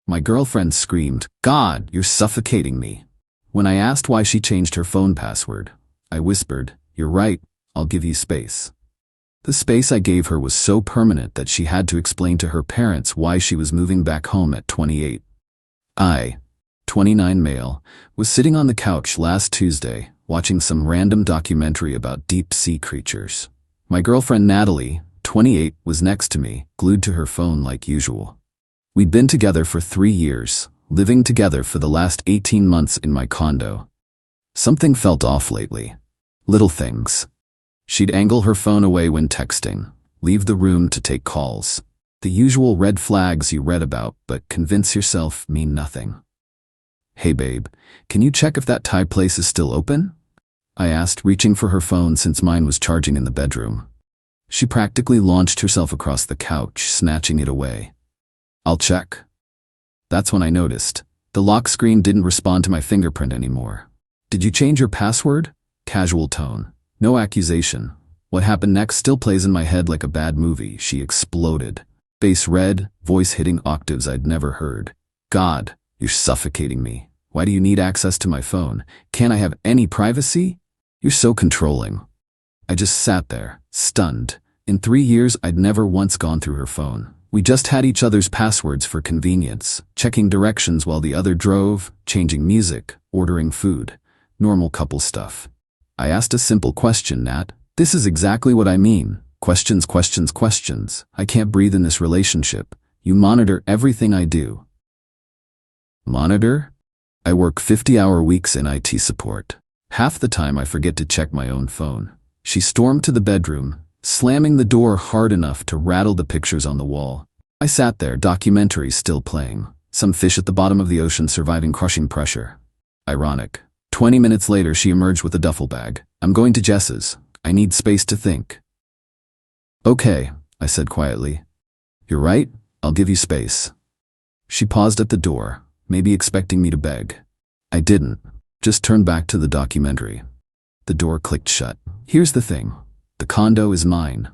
My girlfriend screamed, "God, you're suffocating me." When I asked why she changed her phone password, I whispered, "You're right, I'll give you space." The space I gave her was so permanent that she had to explain to her parents why she was moving back home at 28. I, 29 male, was sitting on the couch last Tuesday, watching some random documentary about deep-sea creatures. My girlfriend Natalie, 28, was next to me, glued to her phone like usual. We'd been together for 3 years, living together for the last 18 months in my condo. Something felt off lately. Little things. She'd angle her phone away when texting, leave the room to take calls. The usual red flags you read about but convince yourself mean nothing. "Hey babe, can you check if that Thai place is still open?" I asked, reaching for her phone since mine was charging in the bedroom. She practically launched herself across the couch, snatching it away. "I'll check." That's when I noticed. The lock screen didn't respond to my fingerprint anymore. "Did you change your password?" Casual tone. No accusation. What happened next still plays in my head like a bad movie. She exploded. Face red, voice hitting octaves I'd never heard. "God, you're suffocating me. Why do you need access to my phone? Can't I have any privacy? You're so controlling." I just sat there, stunned. In 3 years, I'd never once gone through her phone. We just had each other's passwords for convenience, checking directions while the other drove, changing music, ordering food. Normal couple stuff. I asked a simple question, "Nat, this is exactly what I mean. Questions, questions, questions. I can't breathe in this relationship. You monitor everything I do." Monitor? I work 50-hour weeks in IT support. Half the time I forget to check my own phone. She stormed to the bedroom, slamming the door hard enough to rattle the pictures on the wall. I sat there, documentary still playing. Some fish at the bottom of the ocean surviving crushing pressure. Ironic. 20 minutes later, she emerged with a duffel bag. "I'm going to Jess's. I need space to think." "Okay," I said quietly. "You're right, I'll give you space." She paused at the door, maybe expecting me to beg. I didn't, just turned back to the documentary. The door clicked shut. Here's the thing. The condo is mine.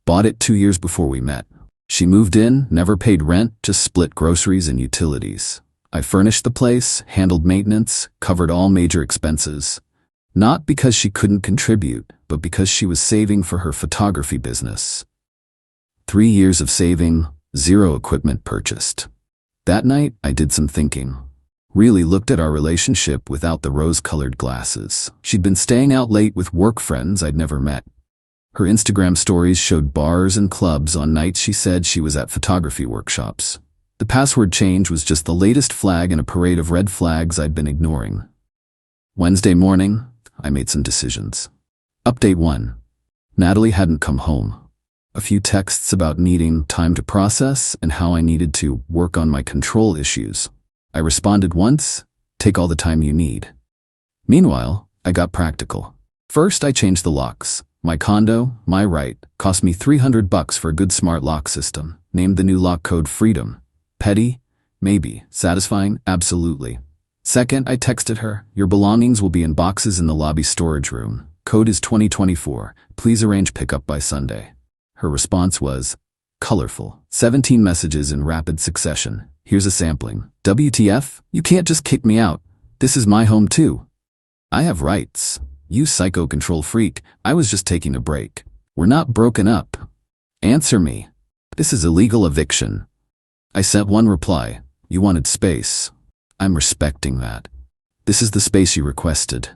Bought it 2 years before we met. She moved in, never paid rent, just split groceries and utilities. I furnished the place, handled maintenance, covered all major expenses. Not because she couldn't contribute, but because she was saving for her photography business. 3 years of saving, 0 equipment purchased. That night, I did some thinking. Really looked at our relationship without the rose-colored glasses. She'd been staying out late with work friends I'd never met. Her Instagram stories showed bars and clubs on nights she said she was at photography workshops. The password change was just the latest flag in a parade of red flags I'd been ignoring. Wednesday morning, I made some decisions. Update 1. Natalie hadn't come home. A few texts about needing time to process and how I needed to work on my control issues. I responded once, "Take all the time you need." Meanwhile, I got practical. First, I changed the locks. My condo, my right, cost me $300 for a good smart lock system. Named the new lock code Freedom. Petty? Maybe. Satisfying? Absolutely. Second, I texted her, "Your belongings will be in boxes in the lobby storage room. Code is 2024. Please arrange pickup by Sunday." Her response was colorful. 17 messages in rapid succession. Here's a sampling. "WTF? You can't just kick me out. This is my home too. I have rights. You psycho control freak. I was just taking a break. We're not broken up. Answer me. This is illegal eviction." I sent one reply. "You wanted space. I'm respecting that. This is the space you requested."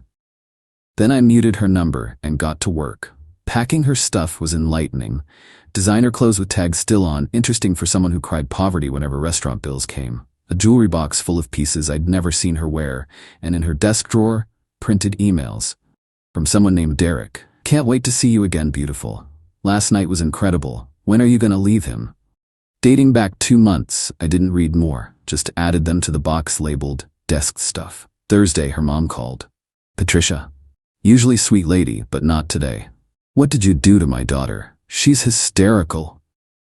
Then I muted her number and got to work. Packing her stuff was enlightening. Designer clothes with tags still on, interesting for someone who cried poverty whenever restaurant bills came. A jewelry box full of pieces I'd never seen her wear, and in her desk drawer, printed emails. From someone named Derek. "Can't wait to see you again, beautiful. Last night was incredible. When are you gonna leave him?" Dating back 2 months, I didn't read more, just added them to the box labeled desk stuff. Thursday, her mom called. "Patricia. Usually sweet lady, but not today. What did you do to my daughter? She's hysterical.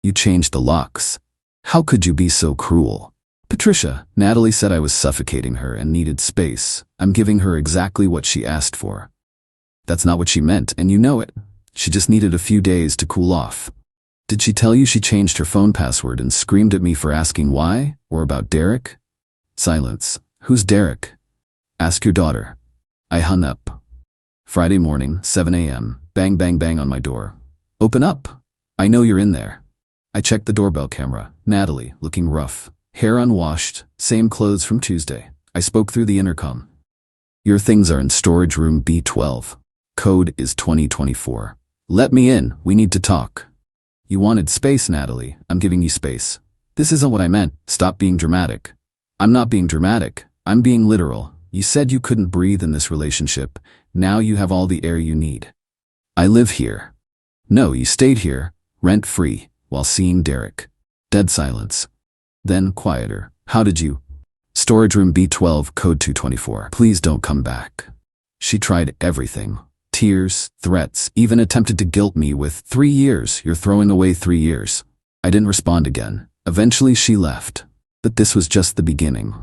You changed the locks. How could you be so cruel?" "Patricia, Natalie said I was suffocating her and needed space. I'm giving her exactly what she asked for." "That's not what she meant, and you know it. She just needed a few days to cool off." Did she tell you she changed her phone password and screamed at me for asking why, or about Derek? Silence. Who's Derek? Ask your daughter. I hung up. Friday morning, 7 a.m., bang bang bang on my door. Open up. I know you're in there. I checked the doorbell camera. Natalie, looking rough. Hair unwashed, same clothes from Tuesday. I spoke through the intercom. Your things are in storage room B12. Code is 2024. Let me in, we need to talk. You wanted space, Natalie. I'm giving you space. This isn't what I meant. Stop being dramatic. I'm not being dramatic. I'm being literal. You said you couldn't breathe in this relationship. Now you have all the air you need. I live here. No, you stayed here, rent-free, while seeing Derek. Dead silence. Then quieter. How did you? Storage room B12, code 224. Please don't come back. She tried everything. Tears, threats, even attempted to guilt me with 3 years. You're throwing away 3 years. I didn't respond again. Eventually she left. But this was just the beginning.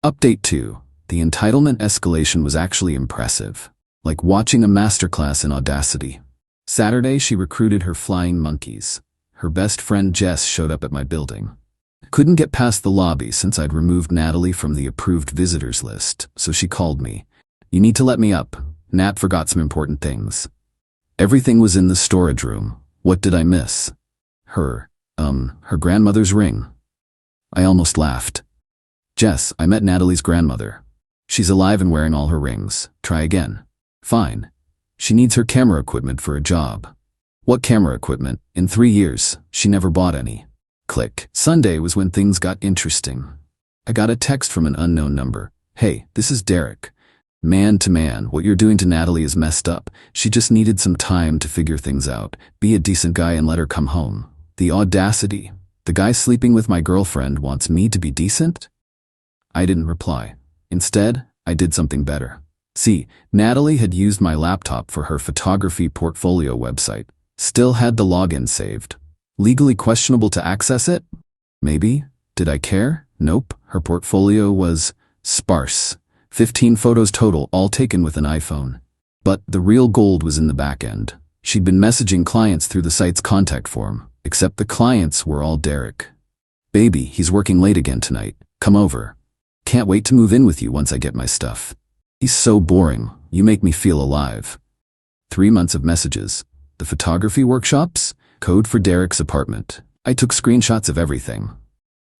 Update 2. The entitlement escalation was actually impressive. Like watching a masterclass in audacity. Saturday she recruited her flying monkeys. Her best friend Jess showed up at my building. Couldn't get past the lobby since I'd removed Natalie from the approved visitors list, so she called me. You need to let me up. Nat forgot some important things. Everything was in the storage room. What did I miss? Her grandmother's ring. I almost laughed. Jess, I met Natalie's grandmother. She's alive and wearing all her rings. Try again. Fine. She needs her camera equipment for a job. What camera equipment? In 3 years, she never bought any. Click. Sunday was when things got interesting. I got a text from an unknown number. Hey, this is Derek. Man to man, what you're doing to Natalie is messed up. She just needed some time to figure things out. Be a decent guy and let her come home. The audacity. The guy sleeping with my girlfriend wants me to be decent? I didn't reply. Instead, I did something better. See, Natalie had used my laptop for her photography portfolio website. Still had the login saved. Legally questionable to access it? Maybe. Did I care? Nope. Her portfolio was sparse. 15 photos total, all taken with an iPhone. But the real gold was in the back end. She'd been messaging clients through the site's contact form, except the clients were all Derek. Baby, he's working late again tonight. Come over. Can't wait to move in with you once I get my stuff. He's so boring. You make me feel alive. 3 months of messages. The photography workshops? Code for Derek's apartment. I took screenshots of everything.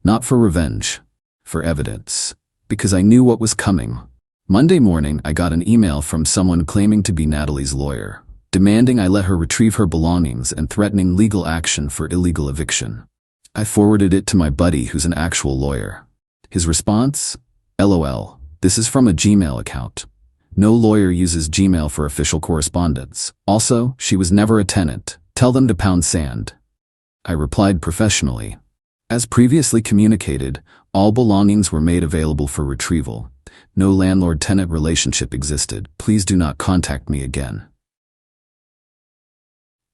Not for revenge. For evidence. Because I knew what was coming. Monday morning, I got an email from someone claiming to be Natalie's lawyer, demanding I let her retrieve her belongings and threatening legal action for illegal eviction. I forwarded it to my buddy who's an actual lawyer. His response? LOL. This is from a Gmail account. No lawyer uses Gmail for official correspondence. Also, she was never a tenant. Tell them to pound sand. I replied professionally. As previously communicated, all belongings were made available for retrieval. No landlord-tenant relationship existed. Please do not contact me again.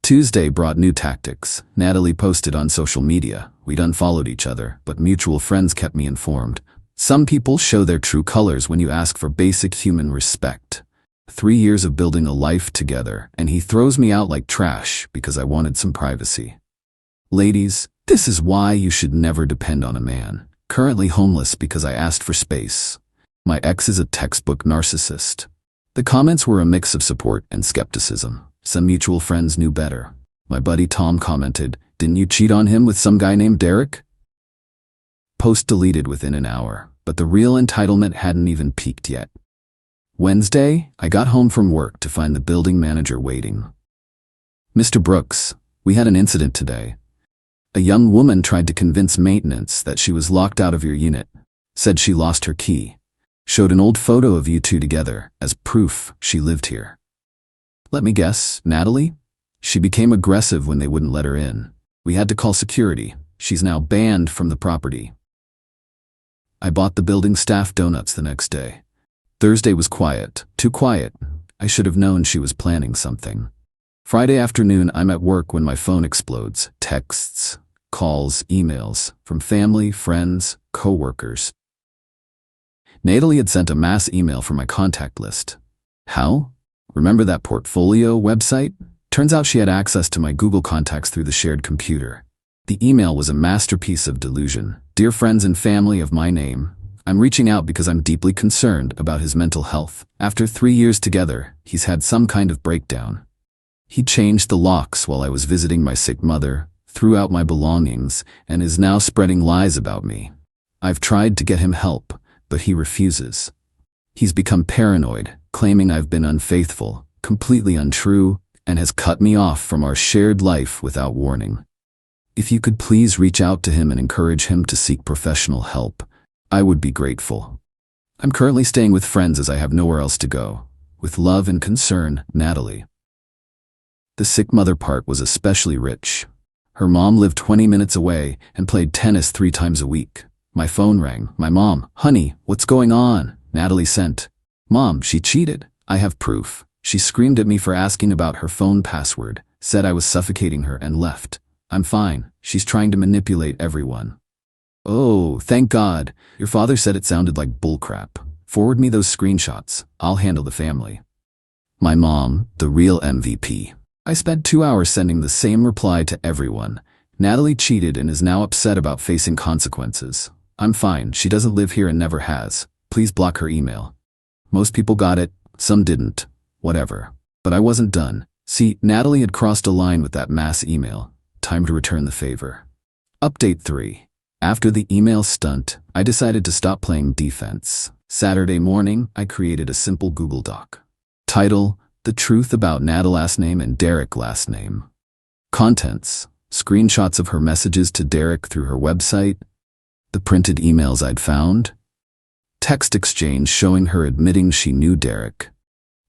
Tuesday brought new tactics. Natalie posted on social media. We'd unfollowed each other, but mutual friends kept me informed. Some people show their true colors when you ask for basic human respect. 3 years of building a life together, and he throws me out like trash because I wanted some privacy. Ladies, this is why you should never depend on a man. Currently homeless because I asked for space. My ex is a textbook narcissist. The comments were a mix of support and skepticism. Some mutual friends knew better. My buddy Tom commented, "Didn't you cheat on him with some guy named Derek?" Post deleted within an hour, but the real entitlement hadn't even peaked yet. Wednesday, I got home from work to find the building manager waiting. "Mr. Brooks, we had an incident today. A young woman tried to convince maintenance that she was locked out of your unit. Said she lost her key. Showed an old photo of you two together as proof she lived here." Let me guess, Natalie? She became aggressive when they wouldn't let her in. We had to call security. She's now banned from the property. I bought the building staff donuts the next day. Thursday was quiet. Too quiet. I should have known she was planning something. Friday afternoon, I'm at work when my phone explodes. Texts, calls, emails from family, friends, co-workers. Natalie had sent a mass email from my contact list. How? Remember that portfolio website? Turns out she had access to my Google contacts through the shared computer. The email was a masterpiece of delusion. Dear friends and family of my name, I'm reaching out because I'm deeply concerned about his mental health. After 3 years together, he's had some kind of breakdown. He changed the locks while I was visiting my sick mother, threw out my belongings, and is now spreading lies about me. I've tried to get him help, but he refuses. He's become paranoid, claiming I've been unfaithful, completely untrue, and has cut me off from our shared life without warning. If you could please reach out to him and encourage him to seek professional help, I would be grateful. I'm currently staying with friends as I have nowhere else to go. With love and concern, Natalie. The sick mother part was especially rich. Her mom lived 20 minutes away and played tennis 3 times a week. My phone rang. My mom, "Honey, what's going on?" Natalie sent, "Mom, she cheated. I have proof." She screamed at me for asking about her phone password, said I was suffocating her, and left. I'm fine. She's trying to manipulate everyone. Oh, thank God. Your father said it sounded like bullcrap. Forward me those screenshots. I'll handle the family. My mom, the real MVP. I spent 2 hours sending the same reply to everyone. Natalie cheated and is now upset about facing consequences. I'm fine. She doesn't live here and never has. Please block her email. Most people got it. Some didn't. Whatever. But I wasn't done. See, Natalie had crossed a line with that mass email. Time to return the favor. Update 3. After the email stunt, I decided to stop playing defense. Saturday morning, I created a simple Google Doc. Title: The Truth About Nat last name and Derek last name. Contents: screenshots of her messages to Derek through her website, the printed emails I'd found, text exchange showing her admitting she knew Derek,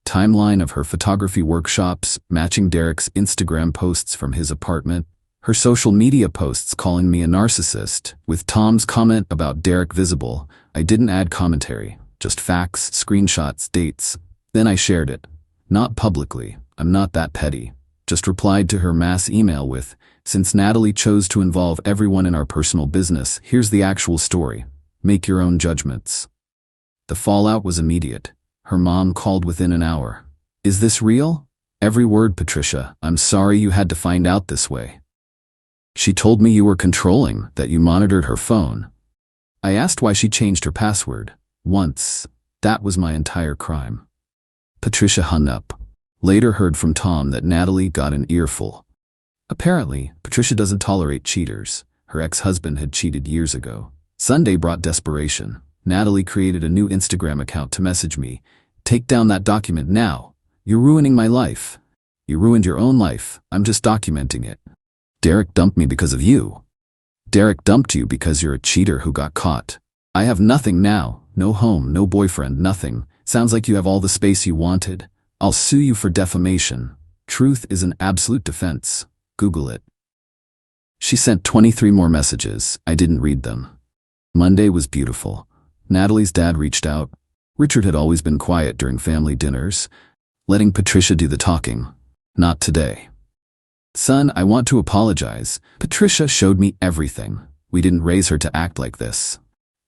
timeline of her photography workshops matching Derek's Instagram posts from his apartment, her social media posts calling me a narcissist, with Tom's comment about Derek visible. I didn't add commentary, just facts, screenshots, dates. Then I shared it. Not publicly, I'm not that petty. Just replied to her mass email with, "Since Natalie chose to involve everyone in our personal business, here's the actual story. Make your own judgments." The fallout was immediate. Her mom called within an hour. "Is this real?" "Every word, Patricia. I'm sorry you had to find out this way. She told me you were controlling, that you monitored her phone." I asked why she changed her password. Once. That was my entire crime. Patricia hung up. Later heard from Tom that Natalie got an earful. Apparently, Patricia doesn't tolerate cheaters. Her ex-husband had cheated years ago. Sunday brought desperation. Natalie created a new Instagram account to message me. "Take down that document now. You're ruining my life." "You ruined your own life. I'm just documenting it." "Derek dumped me because of you." "Derek dumped you because you're a cheater who got caught." "I have nothing now. No home, no boyfriend, nothing. Sounds like you have all the space you wanted. I'll sue you for defamation. Truth is an absolute defense. Google it." She sent 23 more messages. I didn't read them. Monday was beautiful. Natalie's dad reached out. Richard had always been quiet during family dinners, letting Patricia do the talking. Not today. "Son, I want to apologize. Patricia showed me everything. We didn't raise her to act like this."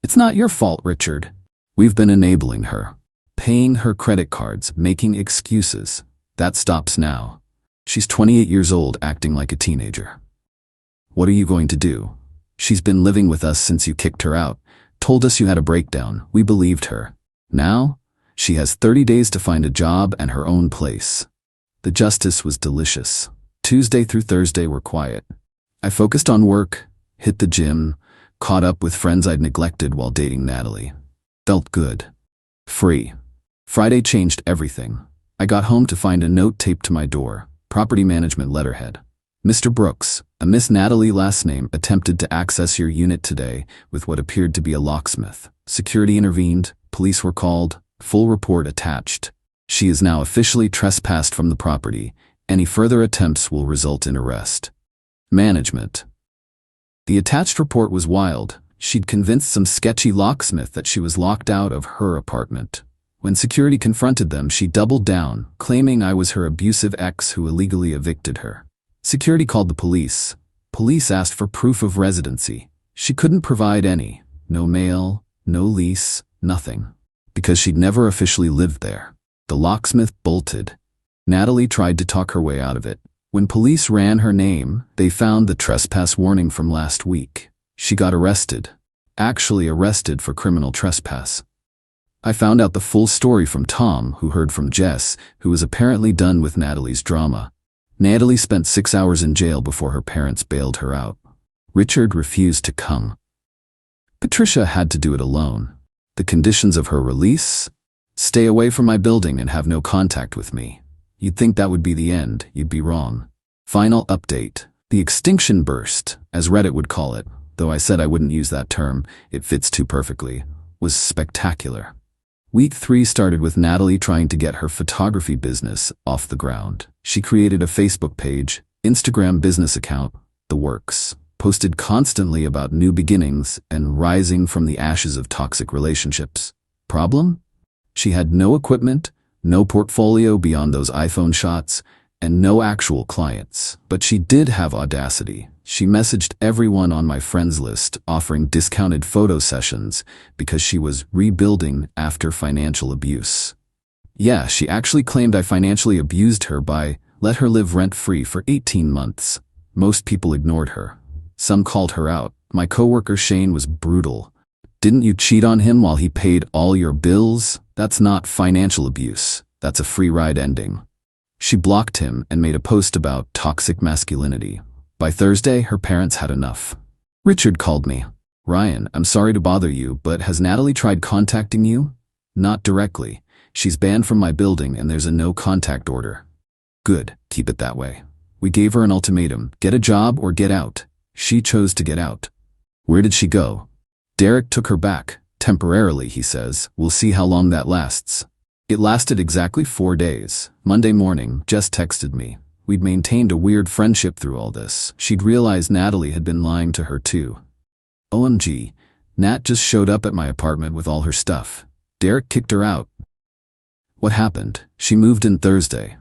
"It's not your fault, Richard. We've been enabling her. Paying her credit cards, making excuses. That stops now. She's 28 years old, acting like a teenager. What are you going to do? She's been living with us since you kicked her out. Told us you had a breakdown. We believed her. Now, she has 30 days to find a job and her own place." The justice was delicious. Tuesday through Thursday were quiet. I focused on work, hit the gym, caught up with friends I'd neglected while dating Natalie. Felt good. Free. Friday changed everything. I got home to find a note taped to my door. Property management letterhead. "Mr. Brooks, a Miss Natalie last name attempted to access your unit today with what appeared to be a locksmith. Security intervened, police were called, full report attached. She is now officially trespassed from the property. Any further attempts will result in arrest." Management. The attached report was wild. She'd convinced some sketchy locksmith that she was locked out of her apartment. When security confronted them, she doubled down, claiming I was her abusive ex who illegally evicted her. Security called the police. Police asked for proof of residency. She couldn't provide any. No mail, no lease, nothing. Because she'd never officially lived there. The locksmith bolted. Natalie tried to talk her way out of it. When police ran her name, they found the trespass warning from last week. She got arrested. Actually arrested for criminal trespass. I found out the full story from Tom, who heard from Jess, who was apparently done with Natalie's drama. Natalie spent 6 hours in jail before her parents bailed her out. Richard refused to come. Patricia had to do it alone. The conditions of her release? Stay away from my building and have no contact with me. You'd think that would be the end. You'd be wrong. Final update. The extinction burst, as Reddit would call it, though I said I wouldn't use that term, it fits too perfectly, was spectacular. Week 3 started with Natalie trying to get her photography business off the ground. She created a Facebook page, Instagram business account, the works, posted constantly about new beginnings and rising from the ashes of toxic relationships. Problem? She had no equipment, no portfolio beyond those iPhone shots, and no actual clients. But she did have audacity. She messaged everyone on my friends list offering discounted photo sessions because she was rebuilding after financial abuse. Yeah, she actually claimed I financially abused her by let her live rent-free for 18 months. Most people ignored her. Some called her out. My coworker Shane was brutal. Didn't you cheat on him while he paid all your bills? That's not financial abuse. That's a free ride ending. She blocked him and made a post about toxic masculinity. By Thursday, her parents had enough. Richard called me. Ryan, I'm sorry to bother you, but has Natalie tried contacting you? Not directly. She's banned from my building and there's a no contact order. Good, keep it that way. We gave her an ultimatum, get a job or get out. She chose to get out. Where did she go? Derek took her back. Temporarily, he says. We'll see how long that lasts. It lasted exactly 4 days. Monday morning, Jess texted me. We'd maintained a weird friendship through all this. She'd realized Natalie had been lying to her too. OMG, Nat just showed up at my apartment with all her stuff. Derek kicked her out. What happened? She moved in Thursday.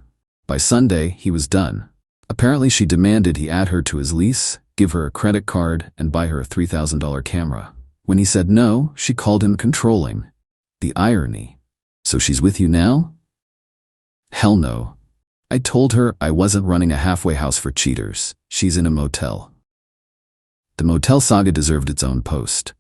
By Sunday, he was done. Apparently she demanded he add her to his lease, give her a credit card, and buy her a $3,000 camera. When he said no, she called him controlling. The irony. So she's with you now? Hell no. I told her I wasn't running a halfway house for cheaters. She's in a motel. The motel saga deserved its own post.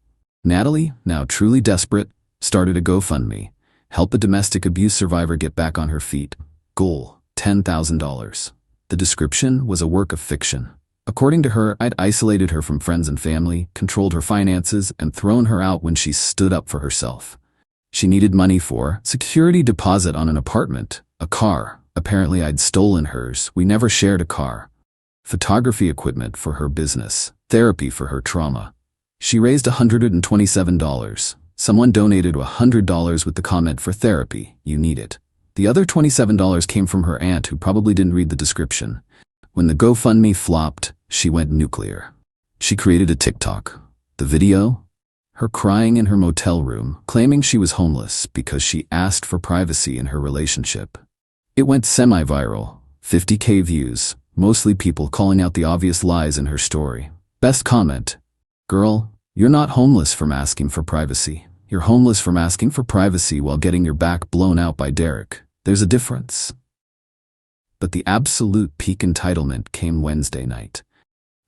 Natalie, now truly desperate, started a GoFundMe. Help a domestic abuse survivor get back on her feet. Goal, $10,000. The description was a work of fiction. According to her, I'd isolated her from friends and family, controlled her finances, and thrown her out when she stood up for herself. She needed money for security deposit on an apartment, a car. Apparently I'd stolen hers. We never shared a car. Photography equipment for her business. Therapy for her trauma. She raised $127. Someone donated $100 with the comment for therapy. You need it. The other $27 came from her aunt who probably didn't read the description. When the GoFundMe flopped, she went nuclear. She created a TikTok. The video? Her crying in her motel room, claiming she was homeless because she asked for privacy in her relationship. It went semi-viral, 50K views, mostly people calling out the obvious lies in her story. Best comment, girl, you're not homeless from asking for privacy. You're homeless from asking for privacy while getting your back blown out by Derek. There's a difference. But the absolute peak entitlement came Wednesday night.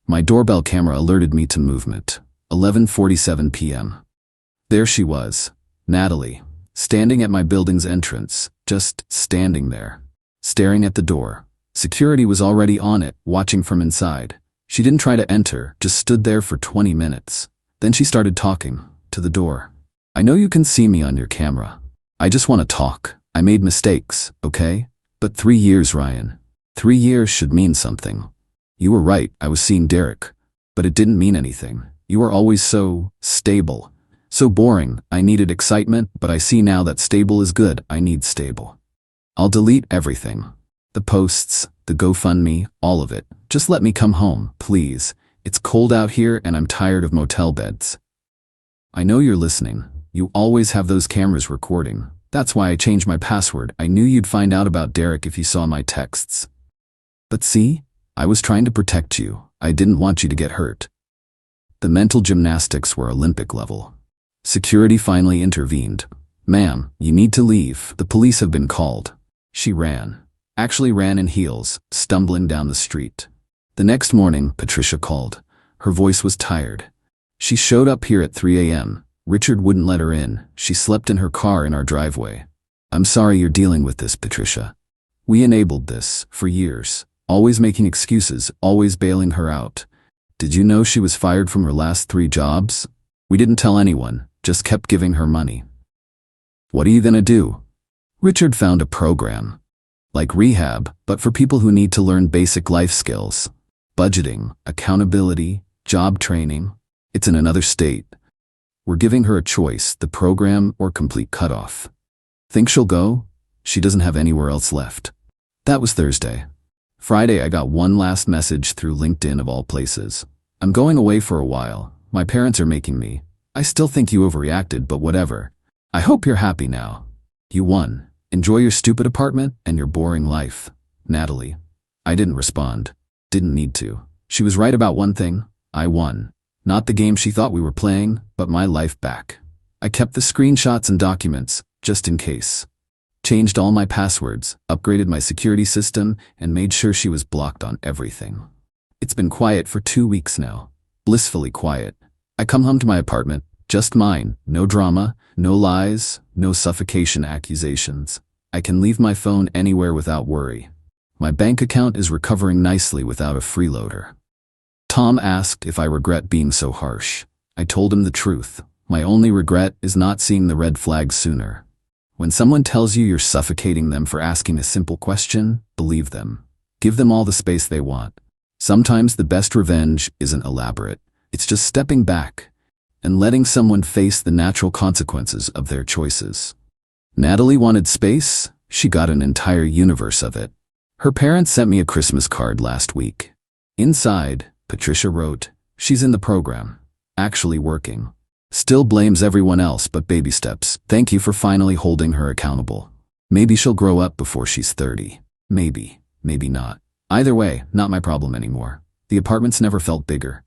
My doorbell camera alerted me to movement. 11:47 p.m. There she was, Natalie, standing at my building's entrance, just standing there, staring at the door. Security was already on it, watching from inside. She didn't try to enter, just stood there for 20 minutes. Then she started talking, to the door. I know you can see me on your camera. I just want to talk. I made mistakes, okay? But 3 years, Ryan. 3 years should mean something. You were right, I was seeing Derek. But it didn't mean anything. You were always so stable. So boring. I needed excitement, but I see now that stable is good. I need stable. I'll delete everything. The posts, the GoFundMe, all of it. Just let me come home, please. It's cold out here and I'm tired of motel beds. I know you're listening. You always have those cameras recording. That's why I changed my password. I knew you'd find out about Derek if you saw my texts. But see, I was trying to protect you. I didn't want you to get hurt. The mental gymnastics were Olympic level. Security finally intervened. Ma'am, you need to leave. The police have been called. She ran. Actually ran in heels, stumbling down the street. The next morning, Patricia called. Her voice was tired. She showed up here at 3 a.m. Richard wouldn't let her in. She slept in her car in our driveway. I'm sorry you're dealing with this, Patricia. We enabled this for years, always making excuses, always bailing her out. Did you know she was fired from her last 3 jobs? We didn't tell anyone, just kept giving her money. What are you gonna do? Richard found a program. Like rehab, but for people who need to learn basic life skills. Budgeting, accountability, job training. It's in another state. We're giving her a choice, the program or complete cutoff. Think she'll go? She doesn't have anywhere else left. That was Thursday. Friday, I got one last message through LinkedIn of all places. I'm going away for a while. My parents are making me. I still think you overreacted, but whatever. I hope you're happy now. You won. Enjoy your stupid apartment and your boring life. Natalie. I didn't respond. Didn't need to. She was right about one thing. I won. Not the game she thought we were playing, but my life back. I kept the screenshots and documents, just in case. Changed all my passwords, upgraded my security system, and made sure she was blocked on everything. It's been quiet for 2 weeks now. Blissfully quiet. I come home to my apartment, just mine, no drama, no lies, no suffocation accusations. I can leave my phone anywhere without worry. My bank account is recovering nicely without a freeloader. Tom asked if I regret being so harsh. I told him the truth. My only regret is not seeing the red flags sooner. When someone tells you you're suffocating them for asking a simple question, believe them. Give them all the space they want. Sometimes the best revenge isn't elaborate. It's just stepping back and letting someone face the natural consequences of their choices. Natalie wanted space. She got an entire universe of it. Her parents sent me a Christmas card last week. Inside, Patricia wrote, she's in the program. Actually working. Still blames everyone else but baby steps. Thank you for finally holding her accountable. Maybe she'll grow up before she's 30. Maybe, maybe not. Either way, not my problem anymore. The apartment's never felt bigger.